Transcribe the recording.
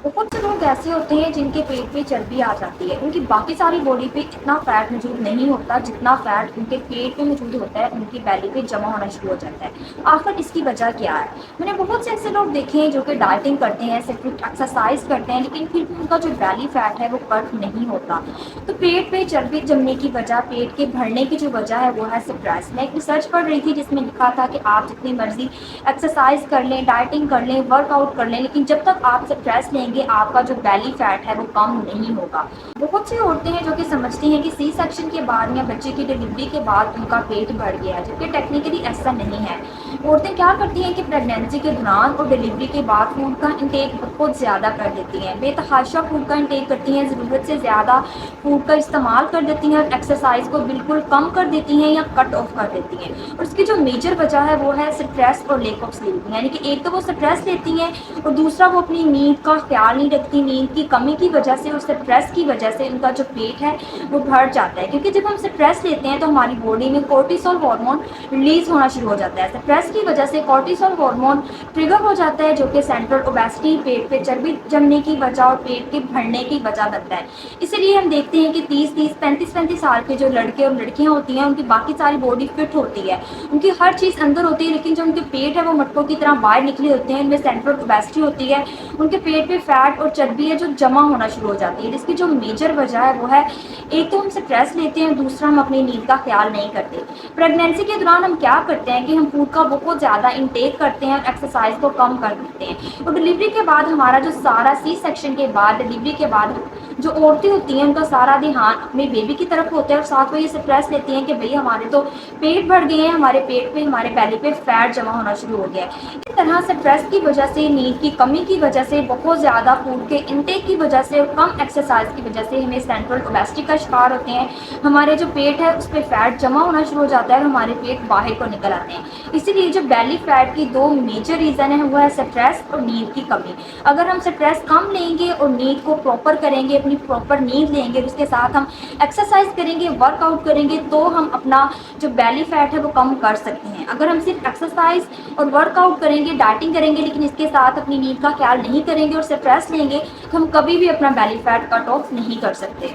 بہت سے لوگ ایسے ہوتے ہیں جن کے پیٹ پہ چربی آ جاتی ہے، ان کی باقی ساری باڈی پہ اتنا فیٹ موجود نہیں ہوتا جتنا فیٹ ان کے پیٹ پہ موجود ہوتا ہے، ان کی بیلی پہ جمع ہونا شروع ہو جاتا ہے۔ آخر اس کی وجہ کیا ہے؟ میں نے بہت سے ایسے لوگ دیکھے ہیں جو کہ ڈائٹنگ کرتے ہیں، صرف ایکسرسائز کرتے ہیں، لیکن پھر بھی ان کا جو بیلی فیٹ ہے وہ کٹ نہیں ہوتا۔ تو پیٹ پہ چربی جمنے کی وجہ، پیٹ کے بھرنے کی جو وجہ ہے وہ ہے سٹریس۔ میں ایک ریسرچ پڑھ رہی تھی جس میں لکھا تھا کہ آپ جتنی مرضی ایکسرسائز کر لیں، ڈائٹنگ کر لیں، ورک آؤٹ کر لیں، لیکن جب تک آپ سٹریس لیں گے آپ کا جو بیلی فیٹ ہے وہ کم نہیں ہوگا۔ بہت سی عورتیں ہیں جو کہ سمجھتی ہیں کہ سی سیکشن کے بعد یا بچے کی ڈلیوری کے بعد ان کا پیٹ بڑھ گیا ہے، جبکہ ٹیکنیکلی ایسا نہیں ہے۔ عورتیں کیا کرتی ہیں کہ پریگنینسی کے دوران اور ڈلیوری کے بعد فوڈ کا انٹیک بہت زیادہ کر دیتی ہیں، بے تحاشا فوڈ کا انٹیک کرتی ہیں، ضرورت سے زیادہ فوڈ کا استعمال کر دیتی ہیں اور ایکسرسائز کو بالکل کم کر دیتی ہیں یا کٹ آف کر دیتی ہیں۔ اور اس کی جو میجر وجہ ہے وہ ہے سٹریس اور لیک آف سلیپ، یعنی کہ ایک تو وہ سٹریس لیتی ہیں اور دوسرا وہ اپنی نیند کا خیال نہیں رکھتی۔ نیند کی کمی کی وجہ سے اور سٹریس کی وجہ سے ان کا جو پیٹ ہے وہ بڑھ جاتا ہے، کیونکہ جب ہم سٹریس لیتے ہیں تو ہماری باڈی میں کورٹیسول ہارمون ریلیز ہونا شروع ہو جاتا ہے۔ سٹریس کی وجہ سے کورٹیسول ہارمون ٹریگر ہو جاتا ہے جو کہ سینٹرل اوبیسٹی، پیٹ پہ چربی جمنے کی وجہ اور پیٹ کے بڑھنے کی وجہ بنتا ہے۔ اسی لیے ہم دیکھتے ہیں کہ 35 سال کے جو لڑکے اور لڑکیاں ہوتی ہیں ان کی باقی ساری باڈی فٹ ہوتی ہے، ان کی ہر چیز اندر ہوتی ہے، لیکن جو ان کے پیٹ ہے وہ مٹکوں کی طرح باہر نکلے ہوتے ہیں، ان میں سینٹرل اوبیسٹی ہوتی ہے، ان کے پیٹ پہ فیٹ اور چربی ہے جو جمع ہونا شروع ہو جاتی ہے، جس کی جو میجر وجہ ہے وہ ہے ایک تو ہم سٹریس لیتے ہیں، دوسرا ہم اپنی نیند کا خیال نہیں کرتے۔ پریگنینسی کے دوران ہم کیا کرتے ہیں کہ ہم فوڈ کا بہت زیادہ انٹیک کرتے ہیں اور ایکسرسائز کو کم کر دیتے ہیں، اور ڈلیوری کے بعد ہمارا جو سارا سی سیکشن کے بعد ڈلیوری کے بعد جو عورتیں ہوتی ہیں ان کا سارا دھیان اپنے بیبی کی طرف ہوتا ہے، اور ساتھ میں یہ سٹریس لیتی ہیں کہ بھئی ہمارے تو پیٹ بڑھ گئے ہیں، ہمارے پیٹ پہ، ہمارے بیلی پہ فیٹ جمع ہونا شروع ہو گیا ہے۔ اس طرح سٹریس کی وجہ سے، نیند کی کمی کی وجہ سے، بہت زیادہ فوڈ کے انٹیک کی وجہ سے اور کم ایکسرسائز کی وجہ سے ہمیں سینٹرل اوبیسٹی کا شکار ہوتے ہیں۔ ہمارے جو پیٹ ہے اس پہ فیٹ جمع ہونا شروع ہو جاتا ہے اور ہمارے پیٹ باہر کو نکل آتے ہیں۔ اسی لیے جو بیلی فیٹ کی دو میجر ریزن ہیں وہ ہے سٹریس اور نیند کی کمی۔ اگر ہم سٹریس کم لیں گے اور نیند کو پراپر کریں گے، اپنی پراپر نیند لیں گے، اس کے ساتھ ہم ایکسرسائز کریں گے، ورک آؤٹ کریں گے، تو ہم اپنا جو بیلی فیٹ ہے وہ کم کر سکتے ہیں۔ اگر ہم صرف ایکسرسائز اور ورک آؤٹ کریں گے، ڈائٹنگ کریں گے، لیکن اس کے ساتھ اپنی نیند کا خیال نہیں کریں گے اور سٹریس لیں گے، تو ہم کبھی بھی اپنا بیلی فیٹ کٹ آف نہیں کر سکتے۔